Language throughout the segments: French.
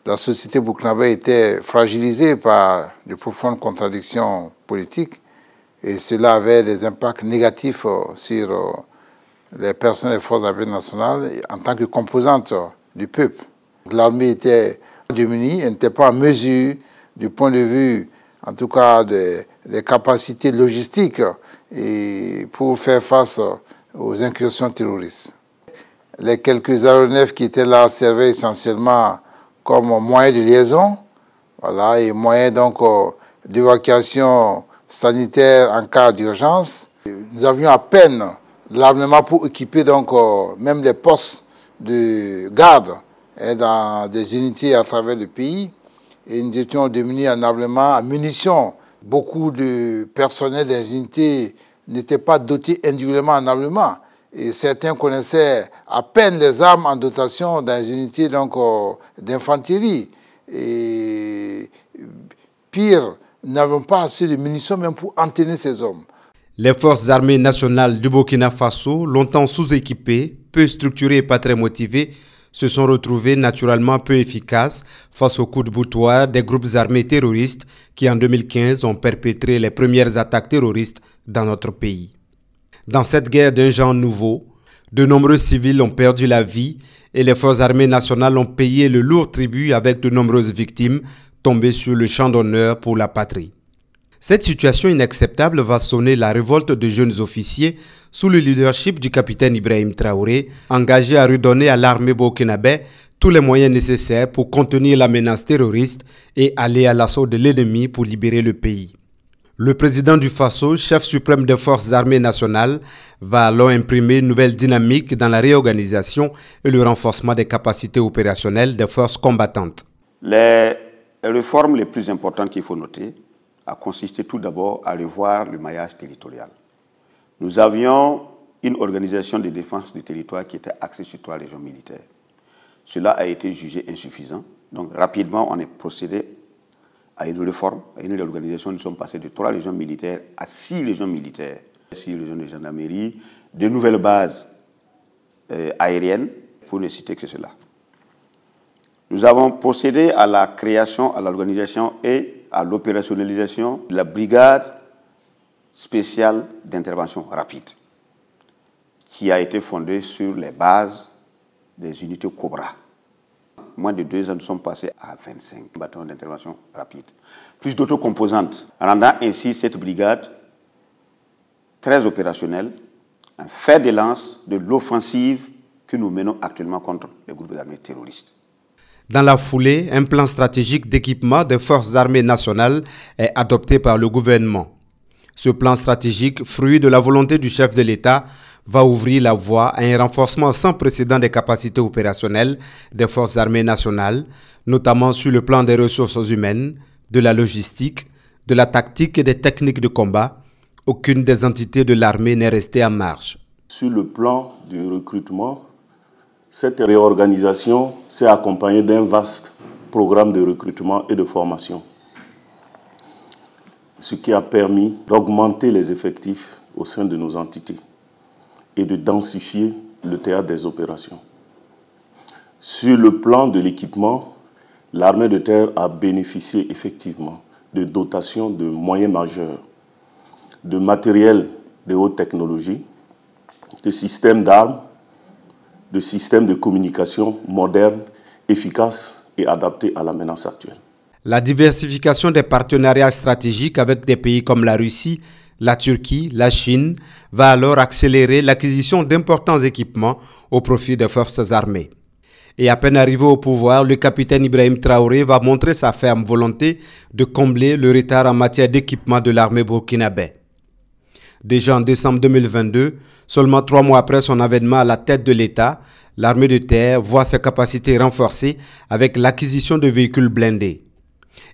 la société burkinabé était fragilisée par de profondes contradictions politiques et cela avait des impacts négatifs sur les personnes des forces armées nationales en tant que composante du peuple. L'armée était démunie, elle n'était pas en mesure, du point de vue, en tout cas, des capacités logistiques et pour faire face aux incursions terroristes. Les quelques aéronefs qui étaient là servaient essentiellement comme moyen de liaison, voilà, et moyen donc d'évacuation sanitaire en cas d'urgence. Nous avions à peine l'armement pour équiper donc même les postes de garde dans des unités à travers le pays. Et nous étions démunis en armement, en munitions. Beaucoup de personnel des unités n'étaient pas dotés individuellement en armement. Et certains connaissaient à peine les armes en dotation dans les unités d'infanterie. Et pire, nous n'avions pas assez de munitions même pour entraîner ces hommes. Les forces armées nationales du Burkina Faso, longtemps sous-équipées, peu structurées et pas très motivées, se sont retrouvées naturellement peu efficaces face aux coups de boutoir des groupes armés terroristes qui en 2015 ont perpétré les premières attaques terroristes dans notre pays. Dans cette guerre d'un genre nouveau, de nombreux civils ont perdu la vie et les forces armées nationales ont payé le lourd tribut avec de nombreuses victimes tombées sur le champ d'honneur pour la patrie. Cette situation inacceptable va sonner la révolte de jeunes officiers sous le leadership du capitaine Ibrahim Traoré, engagé à redonner à l'armée burkinabé tous les moyens nécessaires pour contenir la menace terroriste et aller à l'assaut de l'ennemi pour libérer le pays. Le président du Faso, chef suprême des forces armées nationales, va alors imprimer une nouvelle dynamique dans la réorganisation et le renforcement des capacités opérationnelles des forces combattantes. Les réformes les plus importantes qu'il faut noter a consisté tout d'abord à revoir le maillage territorial. Nous avions une organisation de défense du territoire qui était axée sur 3 régions militaires. Cela a été jugé insuffisant. Donc rapidement, on est procédé à une réforme, à une réorganisation. Nous sommes passés de 3 régions militaires à 6 régions militaires, 6 régions de gendarmerie, de nouvelles bases aériennes, pour ne citer que cela. Nous avons procédé à la création, à l'organisation et à l'opérationnalisation de la brigade spéciale d'intervention rapide, qui a été fondée sur les bases des unités Cobra. Moins de 2 ans, nous sommes passés à 25 bataillons d'intervention rapide, plus d'autres composantes, rendant ainsi cette brigade très opérationnelle, un fer de lance de l'offensive que nous menons actuellement contre les groupes armés terroristes. Dans la foulée, un plan stratégique d'équipement des forces armées nationales est adopté par le gouvernement. Ce plan stratégique, fruit de la volonté du chef de l'État, va ouvrir la voie à un renforcement sans précédent des capacités opérationnelles des forces armées nationales, notamment sur le plan des ressources humaines, de la logistique, de la tactique et des techniques de combat. Aucune des entités de l'armée n'est restée en marge. Sur le plan du recrutement, cette réorganisation s'est accompagnée d'un vaste programme de recrutement et de formation, ce qui a permis d'augmenter les effectifs au sein de nos entités et de densifier le théâtre des opérations. Sur le plan de l'équipement, l'armée de terre a bénéficié effectivement de dotations de moyens majeurs, de matériel de haute technologie, de systèmes d'armes, de systèmes de communication modernes, efficaces et adaptés à la menace actuelle. La diversification des partenariats stratégiques avec des pays comme la Russie, la Turquie, la Chine va alors accélérer l'acquisition d'importants équipements au profit des forces armées. Et à peine arrivé au pouvoir, le capitaine Ibrahim Traoré va montrer sa ferme volonté de combler le retard en matière d'équipement de l'armée burkinabé. Déjà en décembre 2022, seulement 3 mois après son avènement à la tête de l'État, l'armée de terre voit ses capacités renforcées avec l'acquisition de véhicules blindés.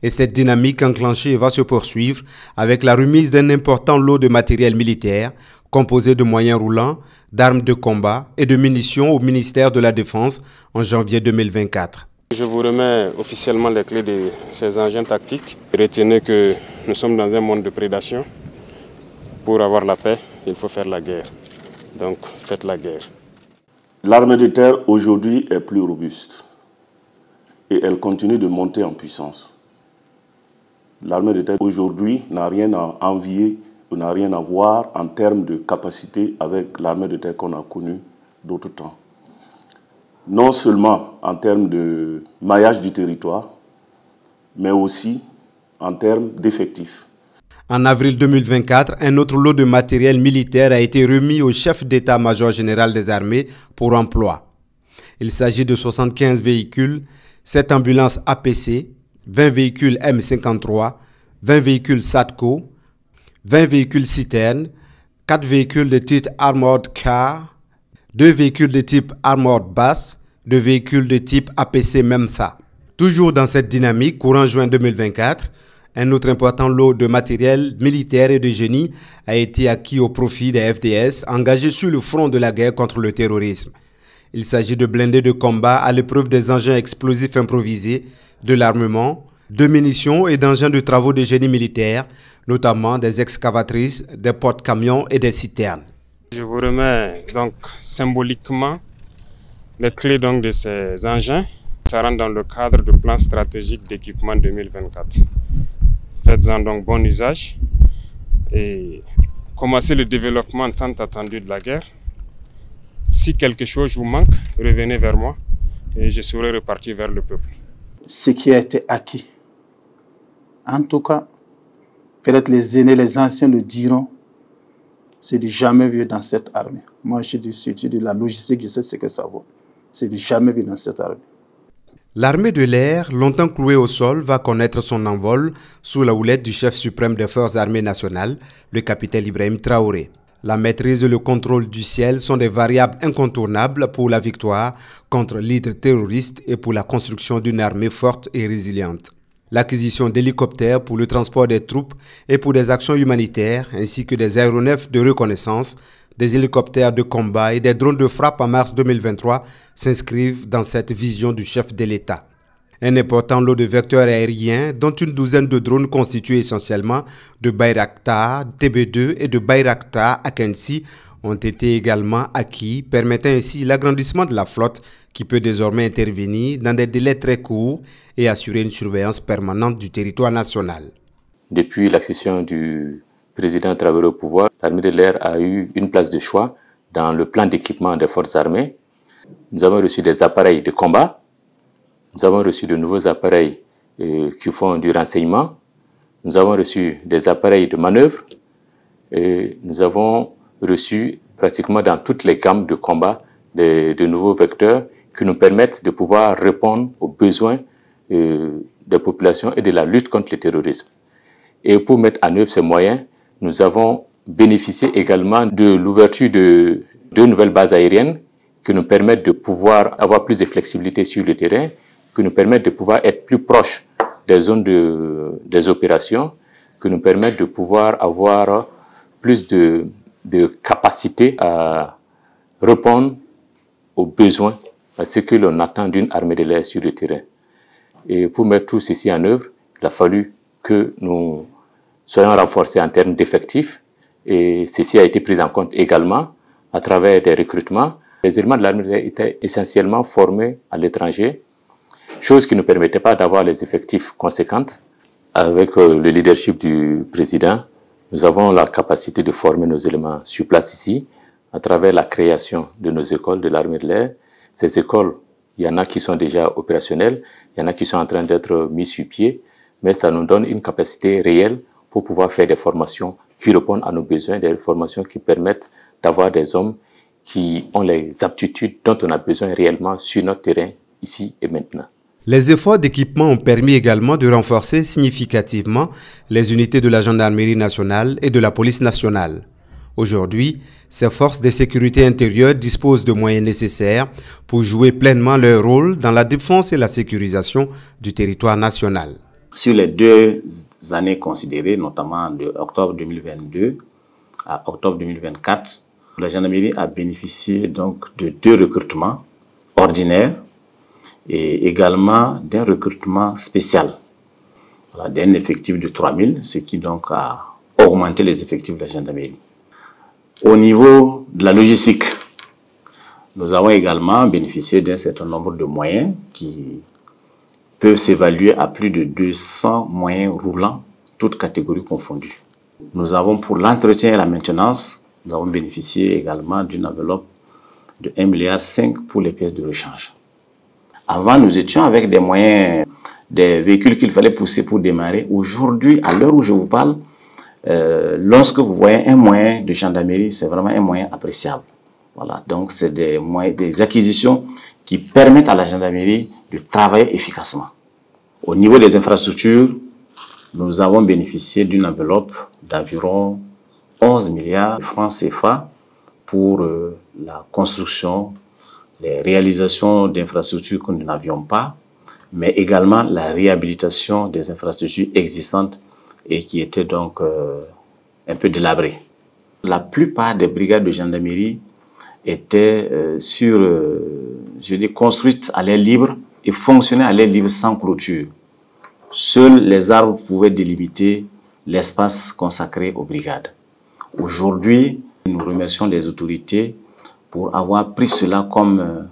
Et cette dynamique enclenchée va se poursuivre avec la remise d'un important lot de matériel militaire composé de moyens roulants, d'armes de combat et de munitions au ministère de la Défense en janvier 2024. Je vous remets officiellement les clés de ces engins tactiques. Retenez que nous sommes dans un monde de prédation. Pour avoir la paix, il faut faire la guerre. Donc, faites la guerre. L'armée de terre aujourd'hui est plus robuste. et elle continue de monter en puissance. L'armée de terre aujourd'hui n'a rien à envier ou n'a rien à voir en termes de capacité avec l'armée de terre qu'on a connue d'autres temps. Non seulement en termes de maillage du territoire, mais aussi en termes d'effectifs. En avril 2024, un autre lot de matériel militaire a été remis au chef d'état-major général des armées pour emploi. Il s'agit de 75 véhicules, 7 ambulances APC, 20 véhicules M53, 20 véhicules SATCO, 20 véhicules citernes, 4 véhicules de type Armored Car, 2 véhicules de type Armored Bus, 2 véhicules de type APC MEMSA. Toujours dans cette dynamique, courant juin 2024, un autre important lot de matériel militaire et de génie a été acquis au profit des FDS engagés sur le front de la guerre contre le terrorisme. Il s'agit de blindés de combat à l'épreuve des engins explosifs improvisés, de l'armement, de munitions et d'engins de travaux de génie militaire, notamment des excavatrices, des porte-camions et des citernes. Je vous remets donc symboliquement les clés donc de ces engins. Ça rentre dans le cadre du plan stratégique d'équipement 2024. Faites-en donc bon usage et commencez le développement tant attendu de la guerre. Si quelque chose vous manque, revenez vers moi et je serai reparti vers le peuple. Ce qui a été acquis, en tout cas, peut-être les aînés, les anciens le diront, c'est du jamais vu dans cette armée. Moi, je suis de la logistique, je sais ce que ça vaut. C'est du jamais vu dans cette armée. L'armée de l'air, longtemps clouée au sol, va connaître son envol sous la houlette du chef suprême des forces armées nationales, le capitaine Ibrahim Traoré. La maîtrise et le contrôle du ciel sont des variables incontournables pour la victoire contre l'hydre terroriste et pour la construction d'une armée forte et résiliente. L'acquisition d'hélicoptères pour le transport des troupes et pour des actions humanitaires, ainsi que des aéronefs de reconnaissance, des hélicoptères de combat et des drones de frappe en mars 2023 s'inscrivent dans cette vision du chef de l'État. Un important lot de vecteurs aériens, dont une douzaine de drones constitués essentiellement de Bayraktar TB2 et de Bayraktar Akensi, ont été également acquis, permettant ainsi l'agrandissement de la flotte qui peut désormais intervenir dans des délais très courts et assurer une surveillance permanente du territoire national. Depuis l'accession du président Traoré au pouvoir, l'armée de l'air a eu une place de choix dans le plan d'équipement des forces armées. Nous avons reçu des appareils de combat, nous avons reçu de nouveaux appareils qui font du renseignement, nous avons reçu des appareils de manœuvre et nous avons reçu pratiquement dans toutes les gammes de combat de nouveaux vecteurs qui nous permettent de pouvoir répondre aux besoins des populations et de la lutte contre le terrorisme. Et pour mettre en œuvre ces moyens, nous avons bénéficié également de l'ouverture de 2 nouvelles bases aériennes qui nous permettent de pouvoir avoir plus de flexibilité sur le terrain, qui nous permettent de pouvoir être plus proches des zones des opérations, qui nous permettent de pouvoir avoir plus de capacité à répondre aux besoins, à ce que l'on attend d'une armée de l'air sur le terrain. Et pour mettre tout ceci en œuvre, il a fallu que nous soyons renforcés en termes d'effectifs et ceci a été pris en compte également à travers des recrutements. Les éléments de l'armée de l'air étaient essentiellement formés à l'étranger, chose qui ne permettait pas d'avoir les effectifs conséquents. Avec le leadership du président, nous avons la capacité de former nos éléments sur place ici à travers la création de nos écoles de l'armée de l'air. Ces écoles, il y en a qui sont déjà opérationnelles, il y en a qui sont en train d'être mises sur pied, mais ça nous donne une capacité réelle pour pouvoir faire des formations qui répondent à nos besoins, des formations qui permettent d'avoir des hommes qui ont les aptitudes dont on a besoin réellement sur notre terrain, ici et maintenant. Les efforts d'équipement ont permis également de renforcer significativement les unités de la gendarmerie nationale et de la police nationale. Aujourd'hui, ces forces de sécurité intérieure disposent de moyens nécessaires pour jouer pleinement leur rôle dans la défense et la sécurisation du territoire national. Sur les 2 années considérées, notamment de octobre 2022 à octobre 2024, la gendarmerie a bénéficié donc de 2 recrutements ordinaires et également d'un recrutement spécial, d'un effectif de 3000, ce qui donc a augmenté les effectifs de la gendarmerie. Au niveau de la logistique, nous avons également bénéficié d'un certain nombre de moyens qui peuvent s'évaluer à plus de 200 moyens roulants, toutes catégories confondues. Nous avons pour l'entretien et la maintenance, nous avons bénéficié également d'une enveloppe de 1,5 milliard pour les pièces de rechange. Avant, nous étions avec des moyens, des véhicules qu'il fallait pousser pour démarrer. Aujourd'hui, à l'heure où je vous parle, lorsque vous voyez un moyen de gendarmerie, c'est vraiment un moyen appréciable. Voilà, donc c'est des moyens, des acquisitions qui permettent à la gendarmerie de travailler efficacement. Au niveau des infrastructures, nous avons bénéficié d'une enveloppe d'environ 11 milliards de francs CFA pour la construction, les réalisations d'infrastructures que nous n'avions pas, mais également la réhabilitation des infrastructures existantes et qui étaient donc un peu délabrées. La plupart des brigades de gendarmerie étaient construites à l'air libre et fonctionnaient à l'air libre sans clôture. Seuls les arbres pouvaient délimiter l'espace consacré aux brigades. Aujourd'hui, nous remercions les autorités pour avoir pris cela comme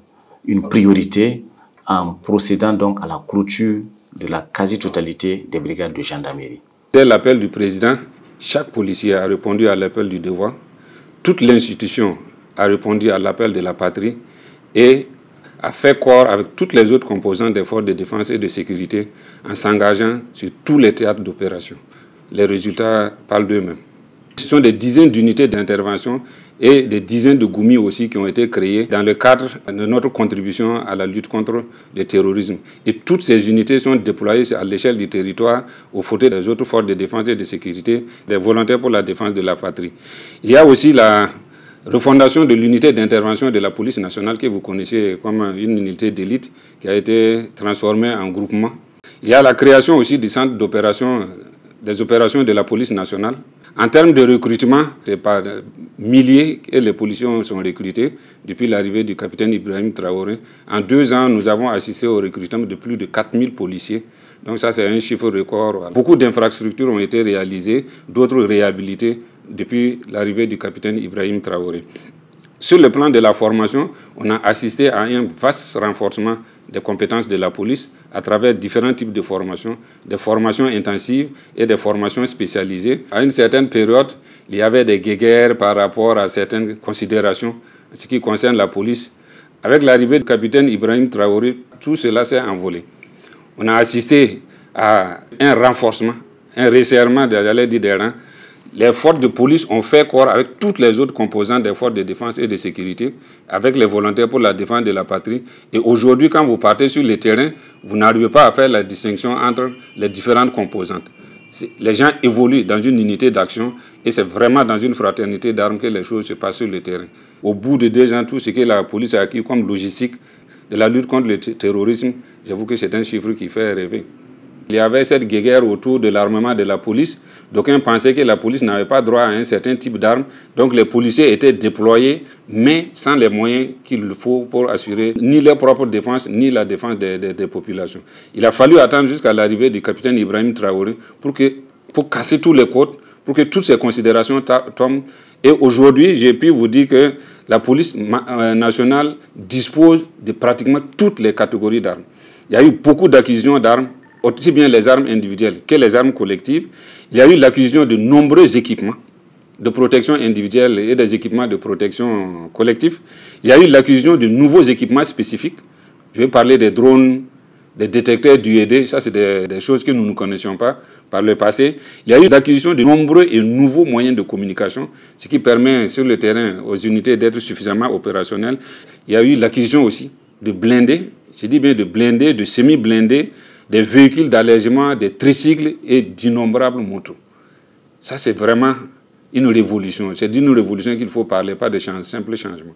une priorité en procédant donc à la clôture de la quasi-totalité des brigades de gendarmerie. Dès l'appel du président, chaque policier a répondu à l'appel du devoir. Toute l'institution a répondu à l'appel de la patrie et a fait corps avec toutes les autres composantes des forces de défense et de sécurité en s'engageant sur tous les théâtres d'opération. Les résultats parlent d'eux-mêmes. Ce sont des dizaines d'unités d'intervention et des dizaines de GOUMI aussi qui ont été créés dans le cadre de notre contribution à la lutte contre le terrorisme. Et toutes ces unités sont déployées à l'échelle du territoire aux côtés des autres forces de défense et de sécurité, des volontaires pour la défense de la patrie. Il y a aussi la refondation de l'unité d'intervention de la police nationale que vous connaissez comme une unité d'élite qui a été transformée en groupement. Il y a la création aussi du centre d'opération, des opérations de la police nationale. En termes de recrutement, c'est par milliers que les policiers sont recrutés depuis l'arrivée du capitaine Ibrahim Traoré. En 2 ans, nous avons assisté au recrutement de plus de 4000 policiers. Donc ça, c'est un chiffre record. Beaucoup d'infrastructures ont été réalisées, d'autres réhabilitées depuis l'arrivée du capitaine Ibrahim Traoré. Sur le plan de la formation, on a assisté à un vaste renforcement des compétences de la police à travers différents types de formations, des formations intensives et des formations spécialisées. À une certaine période, il y avait des guéguerres par rapport à certaines considérations en ce qui concerne la police. Avec l'arrivée du capitaine Ibrahim Traoré, tout cela s'est envolé. On a assisté à un renforcement, un resserrement des rangs. Les forces de police ont fait corps avec toutes les autres composantes des forces de défense et de sécurité, avec les volontaires pour la défense de la patrie. Et aujourd'hui, quand vous partez sur le terrain, vous n'arrivez pas à faire la distinction entre les différentes composantes. Les gens évoluent dans une unité d'action et c'est vraiment dans une fraternité d'armes que les choses se passent sur le terrain. Au bout de 2 ans, tout ce que la police a acquis comme logistique de la lutte contre le terrorisme, j'avoue que c'est un chiffre qui fait rêver. Il y avait cette guéguerre autour de l'armement de la police. D'aucuns pensaient que la police n'avait pas droit à un certain type d'armes. Donc les policiers étaient déployés, mais sans les moyens qu'il faut pour assurer ni leur propre défense, ni la défense des populations. Il a fallu attendre jusqu'à l'arrivée du capitaine Ibrahim Traoré pour casser tous les codes, pour que toutes ces considérations tombent. Et aujourd'hui, j'ai pu vous dire que la police nationale dispose de pratiquement toutes les catégories d'armes. Il y a eu beaucoup d'acquisitions d'armes, aussi bien les armes individuelles que les armes collectives. Il y a eu l'acquisition de nombreux équipements de protection individuelle et des équipements de protection collective. Il y a eu l'acquisition de nouveaux équipements spécifiques. Je vais parler des drones, des détecteurs d'UED. Ça, c'est des choses que nous ne connaissions pas par le passé. Il y a eu l'acquisition de nombreux et nouveaux moyens de communication, ce qui permet sur le terrain aux unités d'être suffisamment opérationnelles. Il y a eu l'acquisition aussi de blindés, je dis bien de blindés, de semi-blindés, des véhicules d'allègement, des tricycles et d'innombrables motos. Ça, c'est vraiment une révolution. C'est d'une révolution qu'il faut parler, pas de simple changement.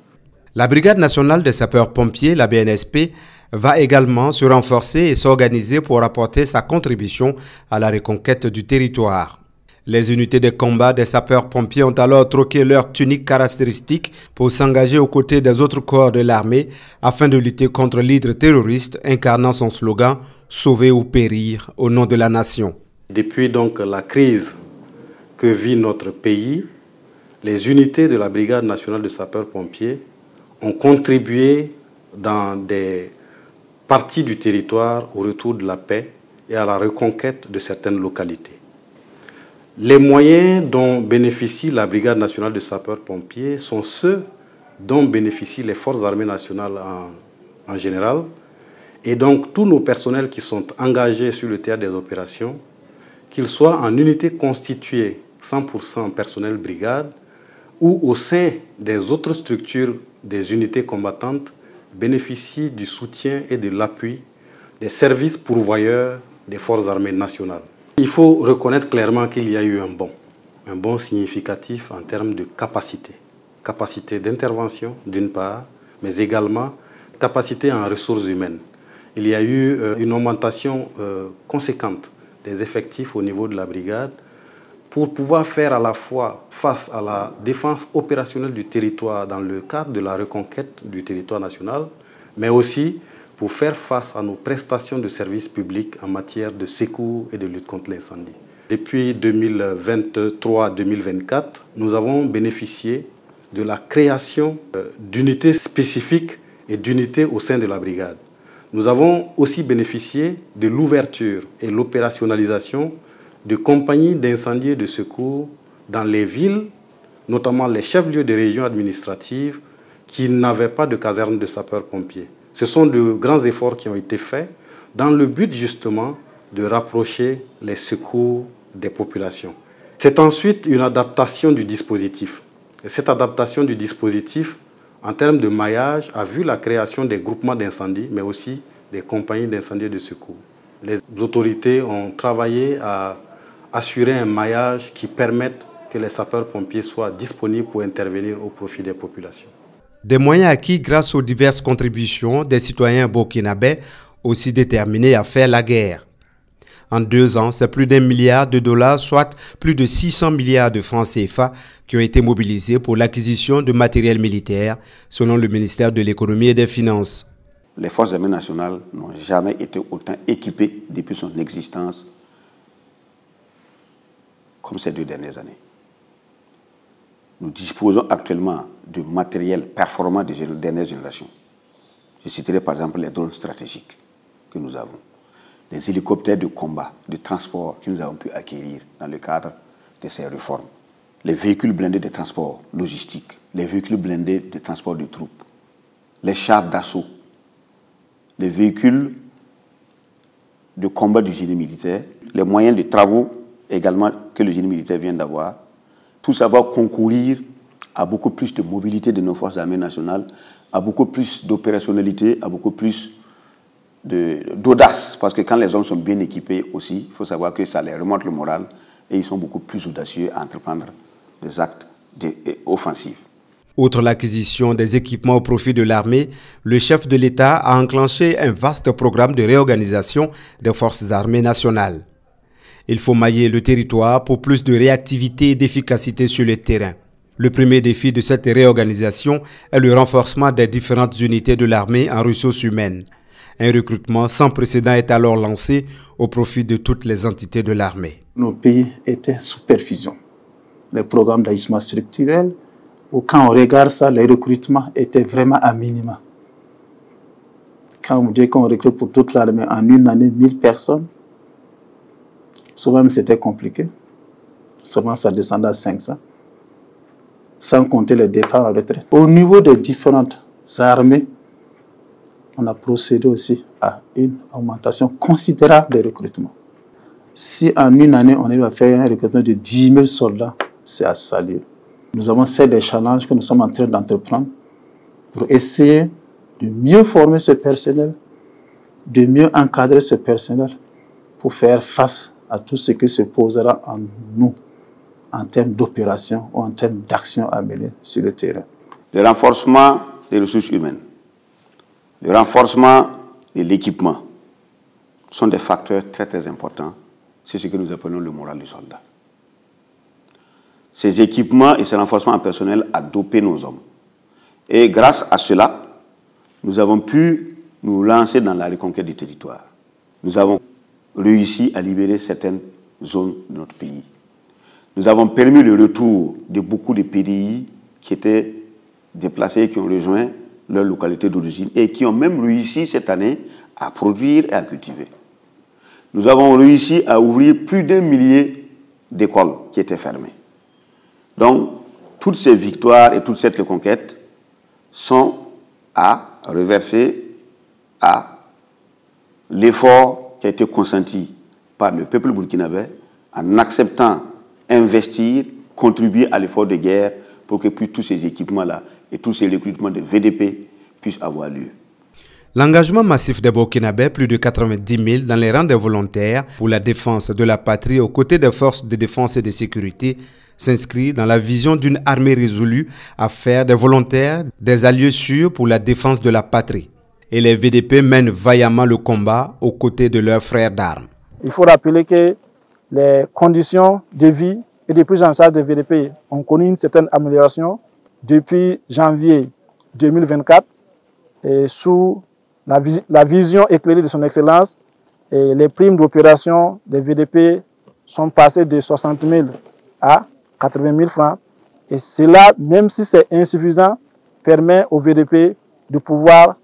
La Brigade nationale des sapeurs-pompiers, la BNSP, va également se renforcer et s'organiser pour apporter sa contribution à la reconquête du territoire. Les unités de combat des sapeurs-pompiers ont alors troqué leurs tuniques caractéristiques pour s'engager aux côtés des autres corps de l'armée afin de lutter contre l'hydre terroriste incarnant son slogan « Sauver ou périr au nom de la nation ». Depuis donc la crise que vit notre pays, les unités de la Brigade nationale de sapeurs-pompiers ont contribué dans des partie du territoire au retour de la paix et à la reconquête de certaines localités. Les moyens dont bénéficie la Brigade nationale de sapeurs-pompiers sont ceux dont bénéficient les forces armées nationales en général. Et donc tous nos personnels qui sont engagés sur le théâtre des opérations, qu'ils soient en unité constituée 100% personnel brigade ou au sein des autres structures des unités combattantes, bénéficient du soutien et de l'appui des services pourvoyeurs des forces armées nationales. Il faut reconnaître clairement qu'il y a eu un bond significatif en termes de capacité d'intervention d'une part, mais également capacité en ressources humaines. Il y a eu une augmentation conséquente des effectifs au niveau de la brigade pour pouvoir faire à la fois face à la défense opérationnelle du territoire dans le cadre de la reconquête du territoire national, mais aussi pour faire face à nos prestations de services publics en matière de secours et de lutte contre l'incendie. Depuis 2023-2024, nous avons bénéficié de la création d'unités spécifiques et d'unités au sein de la brigade. Nous avons aussi bénéficié de l'ouverture et l'opérationnalisation de compagnies d'incendie et de secours dans les villes, notamment les chefs-lieux de régions administratives qui n'avaient pas de caserne de sapeurs-pompiers. Ce sont de grands efforts qui ont été faits dans le but justement de rapprocher les secours des populations. C'est ensuite une adaptation du dispositif. Et cette adaptation du dispositif, en termes de maillage, a vu la création des groupements d'incendie, mais aussi des compagnies d'incendie et de secours. Les autorités ont travaillé à assurer un maillage qui permette que les sapeurs-pompiers soient disponibles pour intervenir au profit des populations. Des moyens acquis grâce aux diverses contributions des citoyens burkinabés aussi déterminés à faire la guerre. En 2 ans, c'est plus d'1 milliard de dollars, soit plus de 600 milliards de francs CFA qui ont été mobilisés pour l'acquisition de matériel militaire, selon le ministère de l'Économie et des Finances. Les forces armées nationales n'ont jamais été autant équipées depuis son existence comme ces 2 dernières années. Nous disposons actuellement de matériel performant de dernière génération. Je citerai par exemple les drones stratégiques que nous avons, les hélicoptères de combat, de transport que nous avons pu acquérir dans le cadre de ces réformes, les véhicules blindés de transport logistique, les véhicules blindés de transport de troupes, les chars d'assaut, les véhicules de combat du génie militaire, les moyens de travaux également que le génie militaire vient d'avoir. Tout ça va concourir à beaucoup plus de mobilité de nos forces armées nationales, à beaucoup plus d'opérationnalité, à beaucoup plus d'audace. Parce que quand les hommes sont bien équipés aussi, il faut savoir que ça leur remonte le moral et ils sont beaucoup plus audacieux à entreprendre des actes offensifs. Outre l'acquisition des équipements au profit de l'armée, le chef de l'État a enclenché un vaste programme de réorganisation des forces armées nationales. Il faut mailler le territoire pour plus de réactivité et d'efficacité sur le terrain. Le premier défi de cette réorganisation est le renforcement des différentes unités de l'armée en ressources humaines. Un recrutement sans précédent est alors lancé au profit de toutes les entités de l'armée. Nos pays étaient sous perfusion. Les programmes d'ajustement structurel, où quand on regarde ça, les recrutements étaient vraiment à minima. Quand on dit qu'on recrute pour toute l'armée en une année 1000 personnes, souvent c'était compliqué. Souvent ça descendait à 500. Sans compter les départs en retraite. Au niveau des différentes armées, on a procédé aussi à une augmentation considérable des recrutements. Si en une année, on arrive à faire un recrutement de 10 000 soldats, c'est à saluer. Nous avons des challenges que nous sommes en train d'entreprendre pour essayer de mieux former ce personnel, de mieux encadrer ce personnel pour faire face à tout ce qui se posera en nous en termes d'opération ou en termes d'action à mener sur le terrain. Le renforcement des ressources humaines, le renforcement de l'équipement sont des facteurs très très importants. C'est ce que nous appelons le moral du soldat. Ces équipements et ce renforcement en personnel a dopé nos hommes. Et grâce à cela, nous avons pu nous lancer dans la reconquête du territoire. Nous avons réussi à libérer certaines zones de notre pays. Nous avons permis le retour de beaucoup de PDI qui étaient déplacés, qui ont rejoint leur localité d'origine et qui ont même réussi cette année à produire et à cultiver. Nous avons réussi à ouvrir plus d'1 millier d'écoles qui étaient fermées. Donc, toutes ces victoires et toute cette reconquête sont à reverser à l'effort qui a été consenti par le peuple burkinabé en acceptant, investir, contribuer à l'effort de guerre pour que tous ces équipements-là et tous ces recrutements de VDP puissent avoir lieu. L'engagement massif des Burkinabés, plus de 90 000 dans les rangs des volontaires pour la défense de la patrie aux côtés des forces de défense et de sécurité, s'inscrit dans la vision d'une armée résolue à faire des volontaires des alliés sûrs pour la défense de la patrie. Et les VDP mènent vaillamment le combat aux côtés de leurs frères d'armes. Il faut rappeler que les conditions de vie et de prise en charge des VDP ont connu une certaine amélioration depuis janvier 2024 et sous la vision éclairée de son Excellence. Et les primes d'opération des VDP sont passées de 60 000 à 80 000 francs. Et cela, même si c'est insuffisant, permet aux VDP de pouvoir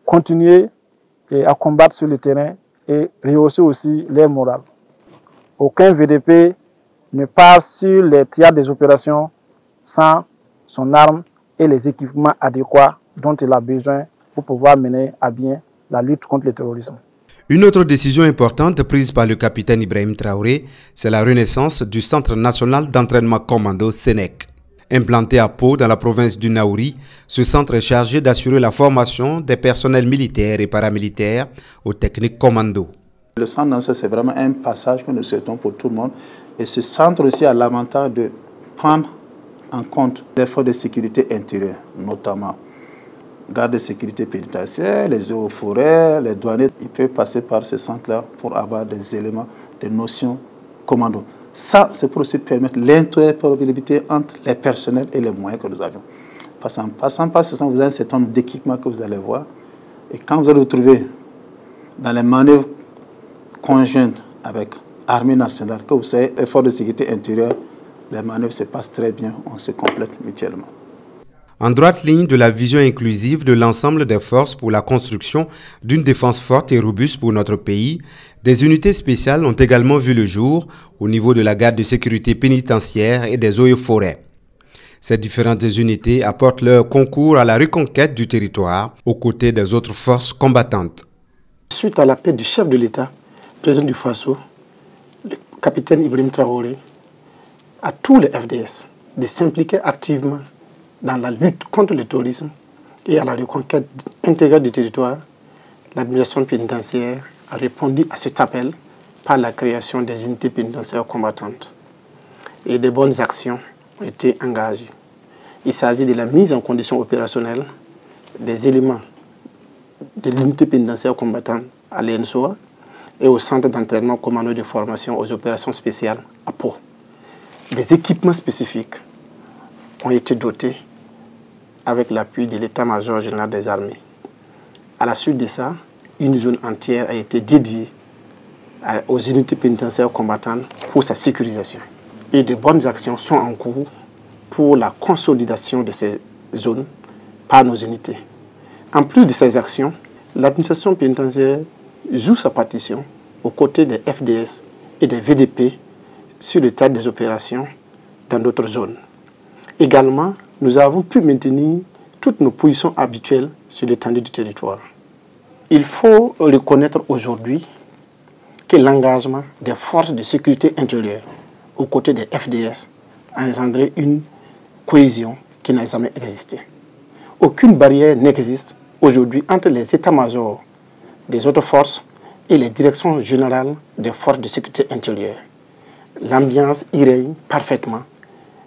continuer à combattre sur le terrain et rehausser aussi leur morale. Aucun VDP ne passe sur les théâtres des opérations sans son arme et les équipements adéquats dont il a besoin pour pouvoir mener à bien la lutte contre le terrorisme. Une autre décision importante prise par le capitaine Ibrahim Traoré, c'est la renaissance du Centre national d'entraînement commando SENEC. Implanté à Pau, dans la province du Naouri, ce centre est chargé d'assurer la formation des personnels militaires et paramilitaires aux techniques commando. Le centre national, c'est vraiment un passage que nous souhaitons pour tout le monde. Et ce centre aussi a l'avantage de prendre en compte les forces de sécurité intérieure, notamment garde de sécurité pénitentiaire, les eaux forêts, les douaniers. Ils peuvent passer par ce centre-là pour avoir des éléments, des notions commando. Ça, c'est pour aussi permettre l'interopérabilité entre les personnels et les moyens que nous avions. Parce qu'en passant par ce centre, vous avez un certain nombre d'équipements que vous allez voir. Et quand vous allez retrouver dans les manœuvres conjointes avec l'armée nationale, que vous savez, effort de sécurité intérieure, les manœuvres se passent très bien, on se complète mutuellement. En droite ligne de la vision inclusive de l'ensemble des forces pour la construction d'une défense forte et robuste pour notre pays, des unités spéciales ont également vu le jour au niveau de la garde de sécurité pénitentiaire et des eaux et forêts. Ces différentes unités apportent leur concours à la reconquête du territoire aux côtés des autres forces combattantes. Suite à l'appel du chef de l'État, président du Faso, le capitaine Ibrahim Traoré, à tous les FDS de s'impliquer activement dans la lutte contre le terrorisme et à la reconquête intégrale du territoire, l'administration pénitentiaire a répondu à cet appel par la création des unités pénitentiaires combattantes. Et de bonnes actions ont été engagées. Il s'agit de la mise en condition opérationnelle des éléments de l'unité pénitentiaire combattante à l'ENSOA et au centre d'entraînement commando de formation aux opérations spéciales à Pau. Des équipements spécifiques ont été dotés avec l'appui de l'état-major général des armées. À la suite de ça, une zone entière a été dédiée aux unités pénitentiaires combattantes pour sa sécurisation. Et de bonnes actions sont en cours pour la consolidation de ces zones par nos unités. En plus de ces actions, l'administration pénitentiaire joue sa partition aux côtés des FDS et des VDP sur le théâtre des opérations dans d'autres zones. Également, nous avons pu maintenir toutes nos positions habituelles sur l'étendue du territoire. Il faut reconnaître aujourd'hui que l'engagement des forces de sécurité intérieure aux côtés des FDS a engendré une cohésion qui n'a jamais existé. Aucune barrière n'existe aujourd'hui entre les états-majors des autres forces et les directions générales des forces de sécurité intérieure. L'ambiance y règne parfaitement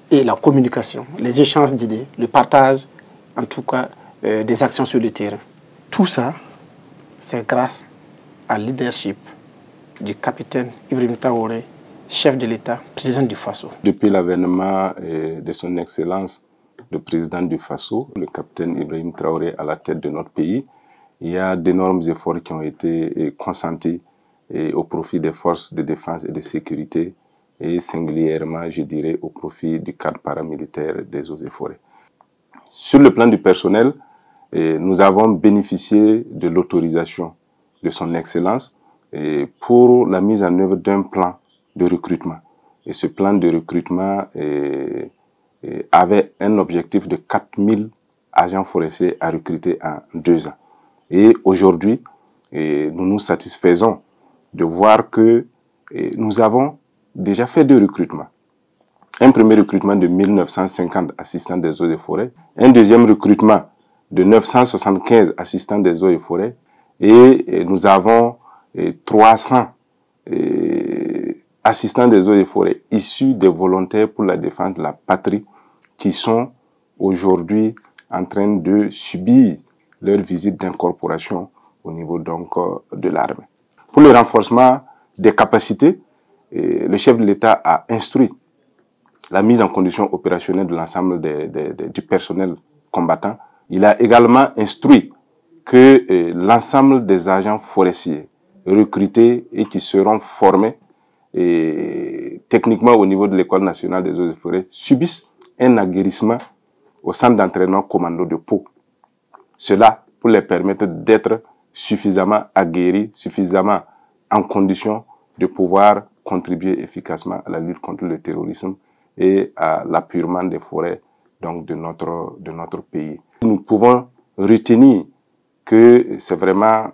et la communication, les échanges d'idées, le partage, en tout cas, des actions sur le terrain. Tout ça, c'est grâce à leadership du capitaine Ibrahim Traoré, chef de l'État, président du Faso. Depuis l'avènement de son Excellence, le président du Faso, le capitaine Ibrahim Traoré à la tête de notre pays, il y a d'énormes efforts qui ont été consentis au profit des forces de défense et de sécurité et singulièrement, je dirais, au profit du cadre paramilitaire des eaux et forêts. Sur le plan du personnel, nous avons bénéficié de l'autorisation de son Excellence pour la mise en œuvre d'un plan de recrutement. Et ce plan de recrutement avait un objectif de 4000 agents forestiers à recruter en 2 ans. Et aujourd'hui, nous nous satisfaisons de voir que nous avons déjà fait 2 recrutements. Un premier recrutement de 1950 assistants des eaux et forêts, un deuxième recrutement de 975 assistants des eaux et forêts, et nous avons 300 assistants des eaux et forêts issus des volontaires pour la défense de la patrie qui sont aujourd'hui en train de subir leur visite d'incorporation au niveau donc de l'armée. Pour le renforcement des capacités, le chef de l'État a instruit la mise en condition opérationnelle de l'ensemble du personnel combattant. Il a également instruit que l'ensemble des agents forestiers recrutés et qui seront formés techniquement au niveau de l'École nationale des eaux et forêts subissent un aguerrissement au centre d'entraînement commando de Pau. Cela pour les permettre d'être suffisamment aguerris, suffisamment en condition de pouvoir contribuer efficacement à la lutte contre le terrorisme et à l'appurement des forêts donc de notre pays. Nous pouvons retenir que c'est vraiment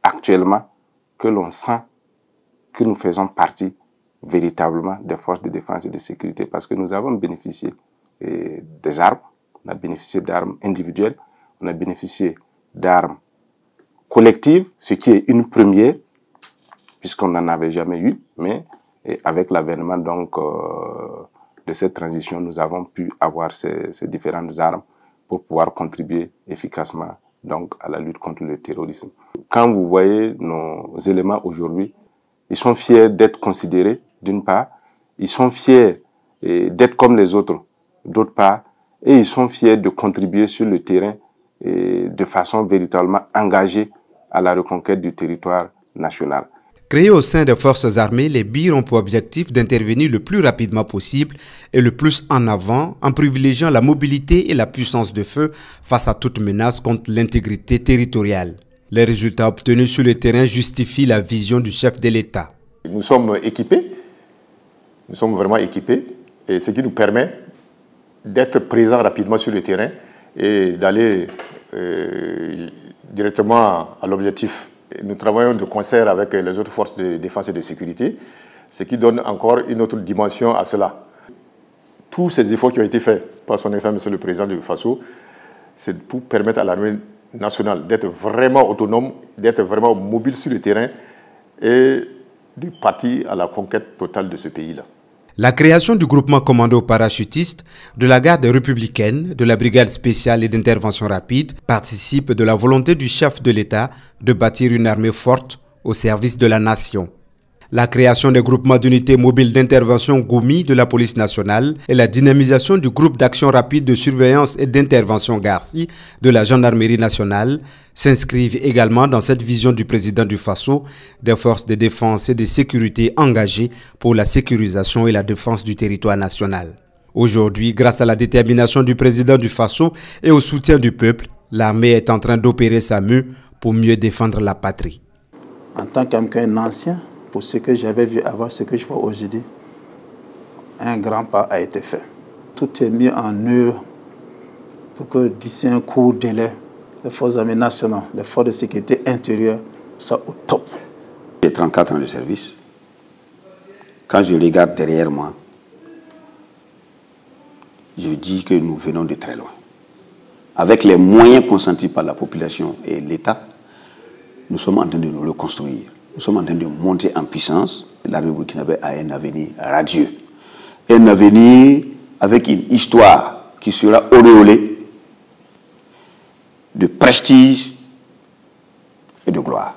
actuellement que l'on sent que nous faisons partie véritablement des forces de défense et de sécurité parce que nous avons bénéficié des armes, on a bénéficié d'armes individuelles, on a bénéficié d'armes collectives, ce qui est une première puisqu'on n'en avait jamais eu, mais avec l'avènement donc de cette transition, nous avons pu avoir ces différentes armes pour pouvoir contribuer efficacement donc à la lutte contre le terrorisme. Quand vous voyez nos éléments aujourd'hui, ils sont fiers d'être considérés d'une part, ils sont fiers d'être comme les autres d'autre part, et ils sont fiers de contribuer sur le terrain de façon véritablement engagée à la reconquête du territoire national. Créés au sein des forces armées, les BIR ont pour objectif d'intervenir le plus rapidement possible et le plus en avant en privilégiant la mobilité et la puissance de feu face à toute menace contre l'intégrité territoriale. Les résultats obtenus sur le terrain justifient la vision du chef de l'État. Nous sommes équipés, nous sommes vraiment équipés, et ce qui nous permet d'être présents rapidement sur le terrain et d'aller directement à l'objectif. Nous travaillons de concert avec les autres forces de défense et de sécurité, ce qui donne encore une autre dimension à cela. Tous ces efforts qui ont été faits par son Excellence Monsieur le Président du Faso, c'est pour permettre à l'armée nationale d'être vraiment autonome, d'être vraiment mobile sur le terrain et de partir à la conquête totale de ce pays-là. La création du groupement commando parachutiste, de la garde républicaine, de la brigade spéciale et d'intervention rapide participe de la volonté du chef de l'État de bâtir une armée forte au service de la nation. La création des groupements d'unités mobiles d'intervention GOUMI de la police nationale et la dynamisation du groupe d'action rapide de surveillance et d'intervention GARCI de la gendarmerie nationale s'inscrivent également dans cette vision du président du Faso des forces de défense et de sécurité engagées pour la sécurisation et la défense du territoire national. Aujourd'hui, grâce à la détermination du président du Faso et au soutien du peuple, l'armée est en train d'opérer sa mue pour mieux défendre la patrie. En tant qu'un ancien, pour ce que j'avais vu avant, ce que je vois aujourd'hui, un grand pas a été fait. Tout est mis en œuvre pour que d'ici un court délai, les forces armées nationales, les forces de sécurité intérieure soient au top. J'ai 34 ans de service. Quand je regarde derrière moi, je dis que nous venons de très loin. Avec les moyens consentis par la population et l'État, nous sommes en train de nous reconstruire. Nous sommes en train de monter en puissance. L'armée burkinabé a un avenir radieux. Un avenir avec une histoire qui sera auréolée de prestige et de gloire.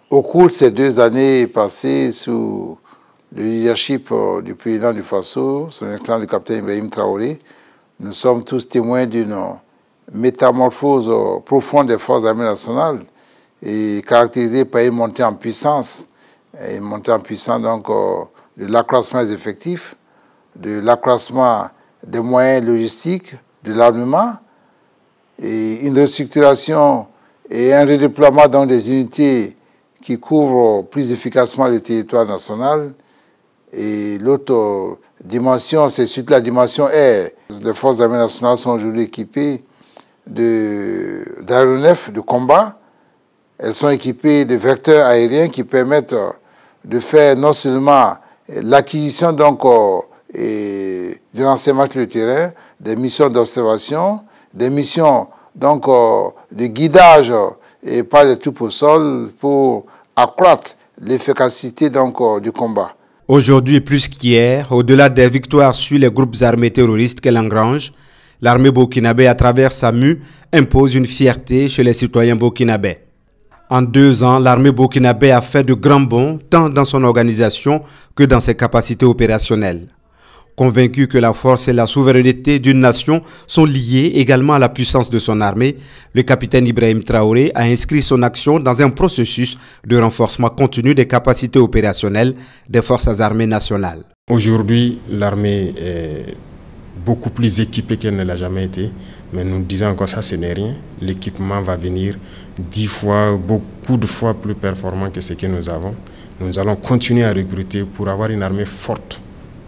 Au cours de ces 2 années passées sous le leadership du président du Faso, son Excellence le capitaine Ibrahim Traoré, nous sommes tous témoins d'une métamorphose profonde des forces armées nationales et caractérisée par une montée en puissance donc de l'accroissement des effectifs, de l'accroissement des moyens logistiques, de l'armement et une restructuration et un redéploiement dans des unités qui couvrent plus efficacement le territoire national. Et l'autre dimension, c'est surtout la dimension air. Les forces armées nationales sont aujourd'hui équipées d'aéronefs de combat. Elles sont équipées de vecteurs aériens qui permettent de faire non seulement l'acquisition du renseignement sur le terrain, des missions d'observation, des missions de guidage et par les troupes au sol pour accroître l'efficacité du combat. Aujourd'hui plus qu'hier, au-delà des victoires sur les groupes armés terroristes qu'elle engrange, l'armée burkinabé, à travers sa mue, impose une fierté chez les citoyens burkinabés. En 2 ans, l'armée burkinabé a fait de grands bonds tant dans son organisation que dans ses capacités opérationnelles. Convaincu que la force et la souveraineté d'une nation sont liées également à la puissance de son armée, le capitaine Ibrahim Traoré a inscrit son action dans un processus de renforcement continu des capacités opérationnelles des forces armées nationales. Aujourd'hui, l'armée est beaucoup plus équipée qu'elle ne l'a jamais été, mais nous disons encore ça, ce n'est rien. L'équipement va venir 10 fois, beaucoup de fois plus performant que ce que nous avons. Nous allons continuer à recruter pour avoir une armée forte.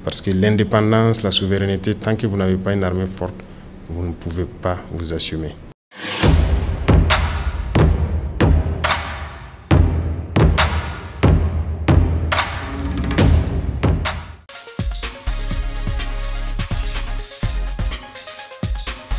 Parce que l'indépendance, la souveraineté, tant que vous n'avez pas une armée forte, vous ne pouvez pas vous assumer.